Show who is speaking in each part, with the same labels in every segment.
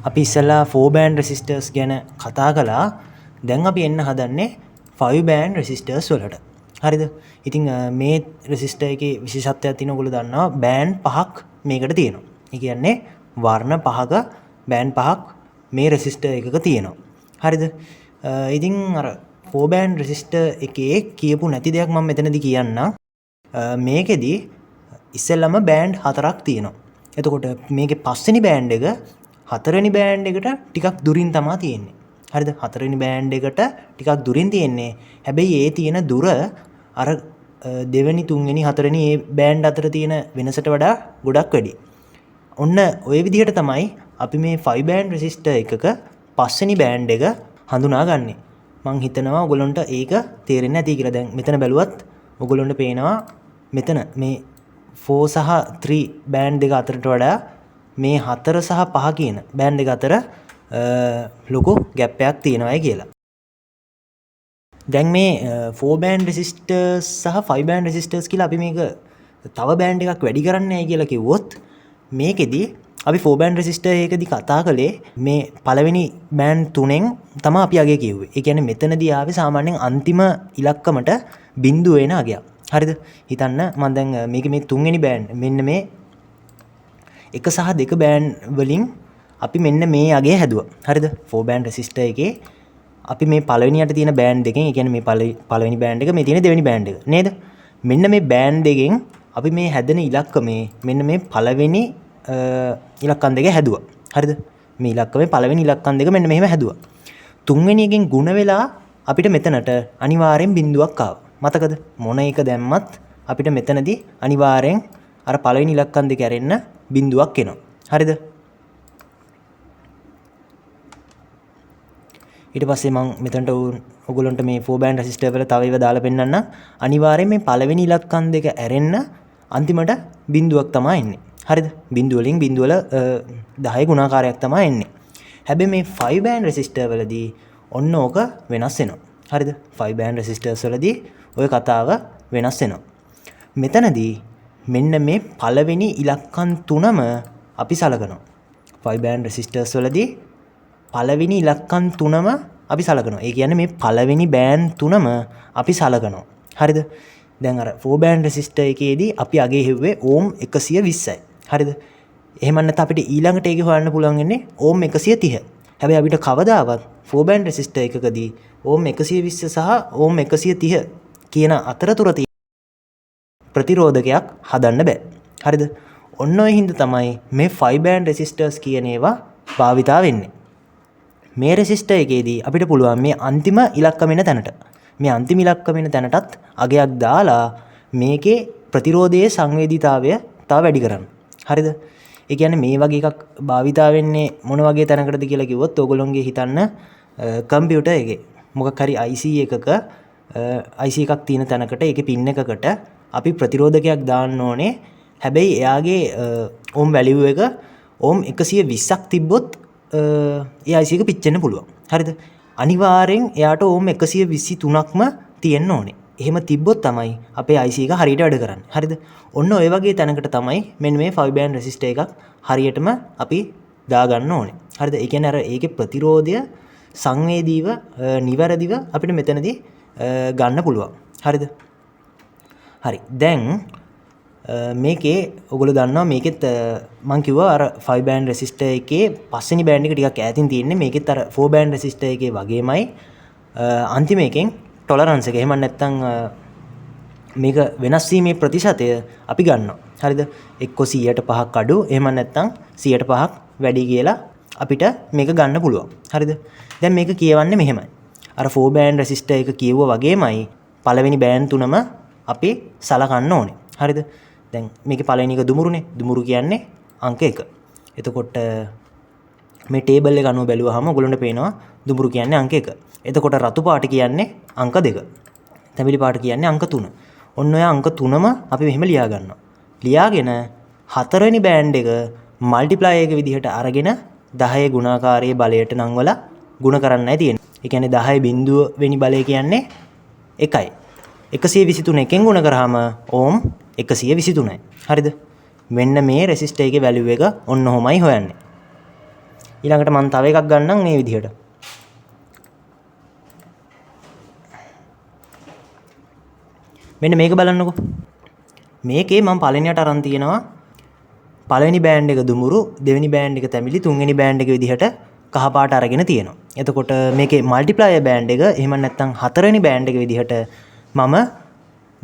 Speaker 1: අපි ඉස්සෙල්ලා 4 band resistors ගැන කතා කළා. දැන් අපි එන්න හදන්නේ 5 band resistors වලට. හරිද? ඉතින් මේ resistor එකේ විශේෂත්වයක් තියෙනවා. ඔයගොල්ලෝ දන්නවා band පහක් මේකට තියෙනවා. ඒ කියන්නේ වර්ණ පහක band පහක් මේ resistor එකක තියෙනවා. හරිද? ඉතින් අර 4 band resistor එකේ කියපු නැති දෙයක් මම මෙතනදී කියන්නම්. මේකෙදි ඉස්සෙල්ලාම band හතරක් තියෙනවා. එතකොට මේකේ පස්වෙනි බෑන්ඩ් එක හතරවෙනි බෑන්ඩ් එකට ටිකක් දුරින් තමයි තියෙන්නේ. හරිද? හතරවෙනි බෑන්ඩ් එකට ටිකක් දුරින් තියෙන්නේ. හැබැයි ඒ තියෙන දුර අර දෙවෙනි තුන්වෙනි හතරවෙනි ඒ බෑන්ඩ් අතර තියෙන වෙනසට වඩා ගොඩක් වැඩි. ඔන්න ওই විදිහට තමයි අපි මේ 5 බෑන්ඩ් රෙසිස්ටර් එකක පස්වෙනි බෑන්ඩ් එක හඳුනාගන්නේ. මං හිතනවා ඔයගොල්ලන්ට ඒක තේරෙන්නේ නැති කියලා. දැන් මෙතන බැලුවත් ඔයගොල්ලන්ට පේනවා මෙතන මේ 4 සහ 3 බෑන්ඩ් දෙක අතරට වඩා මේ 4 සහ 5 කියන බෑන්ඩ් දෙක අතර ලොකු ગેප් එකක් තියෙනවායි කියලා. දැන් මේ 4 බෑන්ඩ් රෙසිස්ටර්ස් සහ 5 බෑන්ඩ් රෙසිස්ටර්ස් කියලා අපි මේක තව බෑන්ඩ් එකක් වැඩි කරන්නයි කියලා කිව්වොත් මේකෙදි අපි 4 බෑන්ඩ් රෙසිස්ටර් එකකදී කතා කළේ මේ පළවෙනි බෑන්ඩ් තුනෙන් තමයි අපි අගය කිව්වේ. ඒ කියන්නේ මෙතනදී ආවේ සාමාන්‍යයෙන් අන්තිම ඉලක්කමට බිඳුව වෙන අගයක්. හරිද? හිතන්න මම දැන් මේකේ මේ තුන්වෙනි බෑන්ඩ් මෙන්න මේ 1 සහ 2 බෑන්ඩ් වලින් අපි මෙන්න මේ අගය හැදුවා. හරිද? 4 බෑන්ඩ් රෙසිස්ටර් එකේ අපි මේ පළවෙනියට තියෙන බෑන්ඩ් දෙකෙන්, ඒ කියන්නේ මේ පළවෙනි බෑන්ඩ් එක, මේ තියෙන දෙවෙනි බෑන්ඩ් එක නේද? මෙන්න මේ බෑන්ඩ් දෙකෙන් අපි මේ හැදෙන ඉලක්කමේ මෙන්න මේ පළවෙනි ඉලක්කම් දෙක හැදුවා. හරිද? මේ ඉලක්කමේ පළවෙනි ඉලක්කම් දෙක මෙන්න මෙහෙම හැදුවා. තුන්වෙනි එකෙන් ಗುಣ වෙලා අපිට මෙතනට අනිවාර්යෙන් බිඳුවක් ආවා. මතකද? මොන එක දැම්මත් අපිට මෙතනදී අනිවාර්යෙන් අර පළවෙනි ඉලක්කම් දෙක ඇරෙන්න බිඳුවක් එනවා. හරිද? ඊට පස්සේ මම මෙතනට ඔයගොල්ලන්ට මේ 4 බෑන්ඩ් රෙසිස්ටර් වල තව ඒවා දාලා පෙන්නන්න. අනිවාර්යෙන් මේ පළවෙනි ඉලක්කම් දෙක ඇරෙන්න අන්තිමට බිඳුවක් තමයි එන්නේ. හරිද? බිඳුව වලින් බිඳුව වල 10 ගුණාකාරයක් තමයි එන්නේ. හැබැයි මේ 5 බෑන්ඩ් රෙසිස්ටර් වලදී ඔන්න ඕක වෙනස් වෙනවා. හරිද? 5 බෑන්ඩ් රෙසිස්ටර්ස් වලදී ওই කතාව වෙනස් වෙනවා. මෙතනදී මෙන්න මේ පළවෙනි ඉලක්කම් තුනම අපි සලකනවා. 5 බෑන්ඩ් රෙසිස්ටර්ස් වලදී පළවෙනි ඉලක්කම් තුනම අපි සලකනවා. ඒ කියන්නේ මේ පළවෙනි බෑන්ඩ් තුනම අපි සලකනවා. හරිද? දැන් අර 4 බෑන්ඩ් රෙසිස්ටර් එකේදී අපි අගේ හෙව්වේ ඕම් 120යි. හරිද? එහෙම නැත්නම් අපිට ඊළඟට ඒක හොයන්න පුළුවන් වෙන්නේ ඕම් 130. හැබැයි අපිට කවදාවත් 4 බෑන්ඩ් රෙසිස්ටර් එකකදී ඕම් 120 සහ ඕම් 130 කියන අතරතුර තියෙන ප්‍රතිරෝධකයක් හදන්න බෑ. හරිද? ඔන්න ඔය හින්දා තමයි මේ 5 බෑන්ඩ් රෙසිස්ටර්ස් කියන ඒවා භාවිතා වෙන්නේ. මේ රෙසිස්ටර් එකේදී අපිට පුළුවන් මේ අන්තිම ඉලක්කම වෙන තැනට, මේ අන්තිම ඉලක්කම වෙන තැනටත් අගයක් දාලා මේකේ ප්‍රතිරෝධයේ සංවේදීතාවය තව වැඩි කරන්න. හරිද? ඒ කියන්නේ මේ වගේ එකක් භාවිතා වෙන්නේ මොන වගේ තැනකටද කියලා කිව්වොත් ඕගොල්ලෝගේ හිතන්න කම්පියුටර් එකේ මොකක් හරි IC එකක IC එකක් තියෙන තැනකට ඒකේ පින් එකකට අපි ප්‍රතිරෝධකයක් දාන්න ඕනේ. හැබැයි එයාගේ ඕම් වැලියු එක ඕම් 120ක් තිබ්බොත් ඒ IC එක පිච්චෙන්න පුළුවන්. හරිද? අනිවාර්යෙන් එයාට ඕම් 123ක්ම තියෙන්න ඕනේ. එහෙම තිබ්බොත් තමයි අපේ IC එක හරියට වැඩ කරන්නේ. හරිද? ඔන්න ඔය වගේ තැනකට තමයි මෙන්න මේ 5 බෑන්ඩ් රෙසිස්ටර් එකක් හරියටම අපි දාගන්න ඕනේ. හරිද? ඒ කියන්නේ අර ඒකේ ප්‍රතිරෝධය සංවේදීව නිවැරදිව අපිට මෙතනදී ගන්න පුළුවන්. හරිද? හරි. දැන් මේකේ ඔයගොල්ලෝ දන්නවා මේකෙත් මම කිව්වා අර 5 බෑන්ඩ් රෙසිස්ටර් එකේ පස්වෙනි බෑන්ඩ් එක ටිකක් ඈතින් තියෙන්නේ. මේකෙත් අර 4 බෑන්ඩ් රෙසිස්ටර් එකේ වගේමයි අන්තිම එකෙන් ටොලරන්ස් එක. එහෙම නැත්නම් මේක වෙනස් වීමේ ප්‍රතිශතය අපි ගන්නවා. හරිද? එක්ක 100%ක් අඩු, එහෙම නැත්නම් 100%ක් වැඩි කියලා අපිට මේක ගන්න පුළුවන්. හරිද? දැන් මේක කියවන්නේ මෙහෙමයි. අර 4 බෑන්ඩ් රෙසිස්ටර් එක කියවුවා වගේමයි පළවෙනි බෑන්ඩ් තුනම අපි සලකන්න ඕනේ. හරිද? දැන් මේකේ පළවෙනි එක දුමුරුනේ. දුමුරු කියන්නේ අංක 1. එතකොට මේ ටේබල් එක අනුව බැලුවාම ඔයගොල්ලන්ට පේනවා දුමුරු කියන්නේ අංක 1. එතකොට රතු පාට කියන්නේ අංක 2. තැඹිලි පාට කියන්නේ අංක 3. ඔන්න ඔය අංක 3ම අපි මෙහෙම ලියා ගන්නවා. ලියාගෙන හතරවෙනි බෑන්ඩ් එක මල්ටිප්ලයි එක විදිහට අරගෙන 10 ගුණාකාරයේ බලයට නංවලා ගුණ කරන්නයි තියෙන්නේ. ඒ කියන්නේ 10 බිඳුව වෙනි බලය කියන්නේ 1යි. 123 එකෙන් ගුණ කරාම ඕම් 123යි. හරිද? මෙන්න මේ රෙසිස්ටර් එකේ වැලියු එක ඔන්න ඔහොමයි හොයන්නේ. ඊළඟට මම තව එකක් ගන්නම් මේ විදිහට. මෙන්න මේක බලන්නකෝ. මේකේ මම පළවෙනියට අරන් තියෙනවා පළවෙනි බෑන්ඩ් එක දුමුරු, දෙවෙනි බෑන්ඩ් එක තැඹිලි, තුන්වෙනි බෑන්ඩ් එක විදිහට කහ පාට අරගෙන තියෙනවා. එතකොට මේකේ මල්ටිප්ලයර් බෑන්ඩ් එක එහෙම නැත්නම් හතරවෙනි බෑන්ඩ් එක විදිහට මම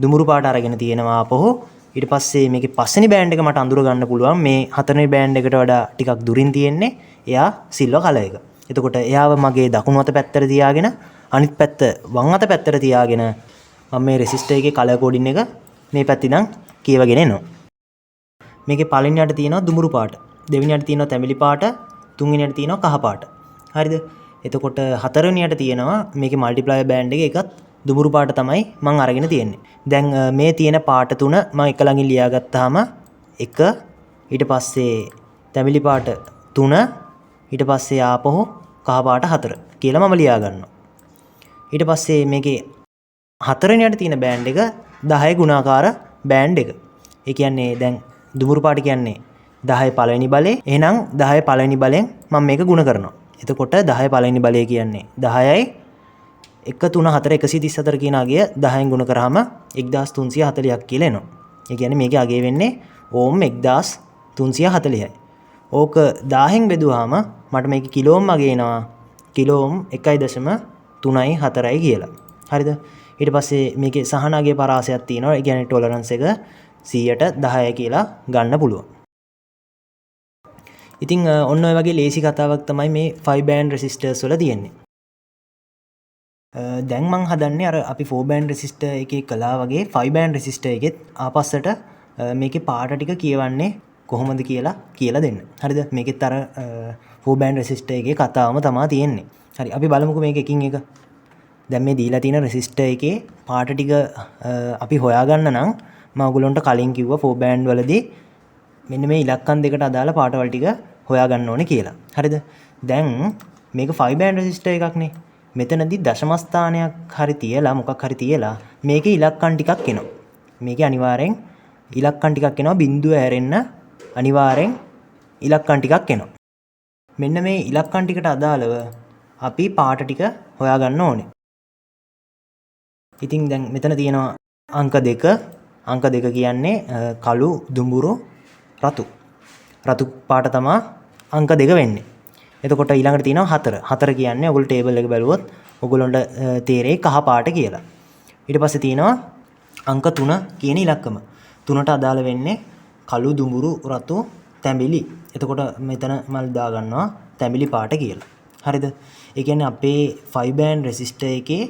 Speaker 1: දුමුරු පාට අරගෙන තියෙනවා ආපහු. ඊට පස්සේ මේකේ පස්වෙනි බෑන්ඩ් එක මට අඳුර ගන්න පුළුවන් මේ හතරවෙනි බෑන්ඩ් එකට වඩා ටිකක් දුරින් තියෙන්නේ. එයා සිල්වර් කලර් එක. එතකොට එයාව මගේ දකුණු අත පැත්තට තියාගෙන අනිත් පැත්ත වම් අත පැත්තට තියාගෙන මම මේ රෙසිස්ටර් එකේ කලර් කෝඩින් එක මේ පැත්තේ ඉඳන් කියවගෙන එනවා. මේකේ පළවෙනියට තියෙනවා දුමුරු පාට, දෙවෙනියට තියෙනවා තැඹිලි පාට, තුන්වෙනියට තියෙනවා කහ පාට. හරිද? එතකොට හතරවෙනියට තියෙනවා මේකේ මල්ටිප්ලයර් බෑන්ඩ් එක එකත් දුමුරු පාට තමයි මම අරගෙන තියෙන්නේ. දැන් මේ තියෙන පාට තුන මම එක ළඟින් ලියාගත්තාම 1 ඊට පස්සේ තැඹිලි පාට 3 ඊට පස්සේ ආපහු කහ පාට 4 කියලා මම ලියා ගන්නවා. ඊට පස්සේ මේකේ හතරවෙනියට තියෙන බෑන්ඩ් එක 10 ගුණාකාර බෑන්ඩ් එක. ඒ කියන්නේ දැන් දුමුරු පාට කියන්නේ 10 පළවෙනි බලය. එහෙනම් 10 පළවෙනි බලෙන් මම මේක ගුණ කරනවා. එතකොට 10 පළවෙනි බලය කියන්නේ 10යි 1 3 4 134 කියන අගය 10න් ගුණ කරාම 1340ක් කියලා එනවා. ඒ කියන්නේ මේකේ අගය වෙන්නේ ඕම් 1340යි. ඕක 1000න් බෙදුවාම මට මේකේ කිලෝම් අගය එනවා කිලෝම් 1.34යි කියලා. හරිද? ඊට පස්සේ මේකේ සහන අගය පරාසයක් තියෙනවා. ඒ කියන්නේ ටොලරන්ස් එක 100ට 10 කියලා ගන්න පුළුවන්. ඉතින් ඔන්න ඔය වගේ ලේසි කතාවක් තමයි මේ 5 බෑන්ඩ් රෙසිස්ටර්ස් වල තියෙන්නේ. දැන් මං හදන්නේ අර අපි 4 බෑන්ඩ් රෙසිස්ටර් එකේ කළා වගේ 5 බෑන්ඩ් රෙසිස්ටර් එකෙත් ආපස්සට මේකේ පාට ටික කියවන්නේ කොහොමද කියලා දෙන්න. හරිද? මේකෙත් අර 4 බෑන්ඩ් රෙසිස්ටර් එකේ කතාවම තමයි තියෙන්නේ. හරි අපි බලමුකෝ මේක එකින් එක. දැන් මේ දීලා තියෙන රෙසිස්ටර් එකේ පාට ටික අපි හොයාගන්න නම් මම ඔයගොල්ලන්ට කලින් කිව්වා 4 බෑන්ඩ් වලදී මෙන්න මේ ඉලක්කම් දෙකට අදාළ පාටවල ටික හොයාගන්න ඕනේ කියලා. හරිද? දැන් මේක 5 බෑන්ඩ් රෙසිස්ටර් එකක්නේ. මෙතනදී දශම ස්ථානයක් හරි තියලා මොකක් හරි තියලා මේකේ ඉලක්කම් ටිකක් එනවා. මේකේ අනිවාර්යෙන් ඉලක්කම් ටිකක් එනවා බිඳුව ඇරෙන්න අනිවාර්යෙන් ඉලක්කම් ටිකක් එනවා. මෙන්න මේ ඉලක්කම් ටිකට අදාළව අපි පාට ටික හොයාගන්න ඕනේ. ඉතින් දැන් මෙතන තියෙනවා අංක 2. අංක 2 කියන්නේ කළු, දුඹුරු, රතු. රතු පාට තමයි අංක 2 වෙන්නේ. එතකොට ඊළඟට තියෙනවා 4. 4 කියන්නේ ඔයගොල්ලෝ ටේබල් එක බැලුවොත් ඔයගොල්ලන්ට තේරෙයි කහ පාට කියලා. ඊට පස්සේ තියෙනවා අංක 3 කියන ඉලක්කම. 3ට අදාළ වෙන්නේ කළු, දුඹුරු, රතු, තැඹිලි. එතකොට මෙතන මල් දා ගන්නවා තැඹිලි පාට කියලා. හරිද? ඒ කියන්නේ අපේ 5 බෑන්ඩ් රෙසිස්ටර් එකේ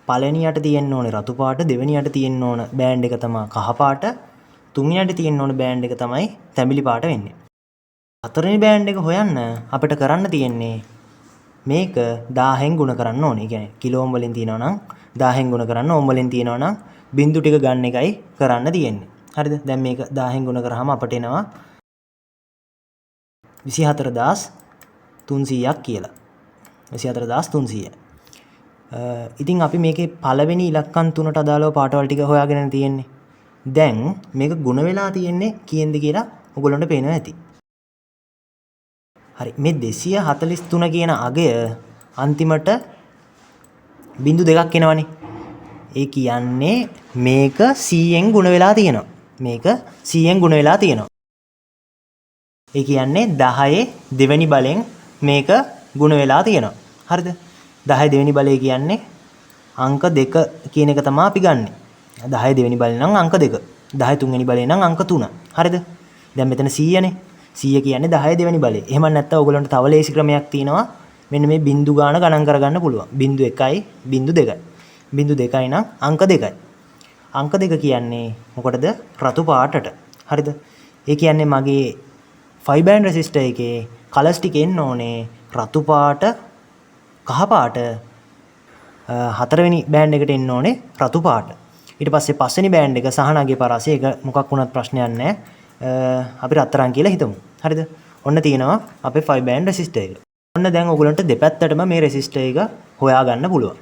Speaker 1: පළවෙනියට තියෙන්න ඕනේ රතු පාට, දෙවෙනියට තියෙන්න ඕන බෑන්ඩ් එක තමයි කහ පාට, තුන්වෙනියට තියෙන්න ඕන බෑන්ඩ් එක තමයි තැඹිලි පාට වෙන්නේ. හතරවෙනි බෑන්ඩ් එක හොයන්න අපිට කරන්න තියෙන්නේ මේක 1000න් ගුණ කරන්න ඕනේ. ඒ කියන්නේ කිලෝම් වලින් තියනවා නම් 1000න් ගුණ කරන්න, ඕම් වලින් තියනවා නම් බිංදු ටික ගන්න එකයි කරන්න තියෙන්නේ. හරිද? දැන් මේක 1000න් ගුණ කරාම අපට එනවා 24300ක් කියලා. 24300. ඉතින් අපි මේකේ පළවෙනි ඉලක්කම් තුනට අදාළව පාටවල ටික හොයාගෙන තියෙන්නේ. දැන් මේක ගුණ වෙලා තියෙන්නේ කීයෙන්ද කියලා ඔයගොල්ලන්ට පේනවා ඇති. හරි මේ 243 කියන අගය අන්තිමට බිංදු දෙකක් එනවනේ. ඒ කියන්නේ මේක 100න් ගුණ වෙලා තියෙනවා. මේක 100න් ගුණ වෙලා තියෙනවා. ඒ කියන්නේ 10 දෙවෙනි බලෙන් මේක ගුණ වෙලා තියෙනවා. හරිද? 10 දෙවෙනි බලය කියන්නේ අංක 2 කියන එක තමයි අපි ගන්නෙ. 10 දෙවෙනි බලය නම් අංක 2. 10 තුන්වෙනි බලය නම් අංක 3. හරිද? දැන් මෙතන 100නේ. 100 කියන්නේ 10 දෙවෙනි බලය. එහෙම නැත්නම් ඔයගොල්ලන්ට තව ලේසි ක්‍රමයක් තියෙනවා. මෙන්න මේ බිංදු ගාන ගණන් කරගන්න පුළුවන්. බිංදු 1යි, බිංදු 2යි. බිංදු 2යි නම් අංක 2යි. අංක 2 කියන්නේ මොකටද? රතු පාටට. හරිද? ඒ කියන්නේ මගේ 5 බෑන්ඩ් රෙසිස්ටර් එකේ කලර්ස් ටික එන්න ඕනේ රතු පාට, කහ පාට, හතරවෙනි බෑන්ඩ් එකට එන්න ඕනේ රතු පාට. ඊට පස්සේ පස්වෙනි බෑන්ඩ් එක සහනාගේ පරාසය ඒක මොකක් වුණත් ප්‍රශ්නයක් නැහැ. අපි රත්තරන් කියලා හිතමු. හරිද? ඔන්න තියෙනවා අපේ 5 බෑන්ඩ් රෙසිස්ටර් එක. ඔන්න දැන් ඔයගලන්ට දෙපැත්තටම මේ රෙසිස්ටර් එක හොයාගන්න පුළුවන්.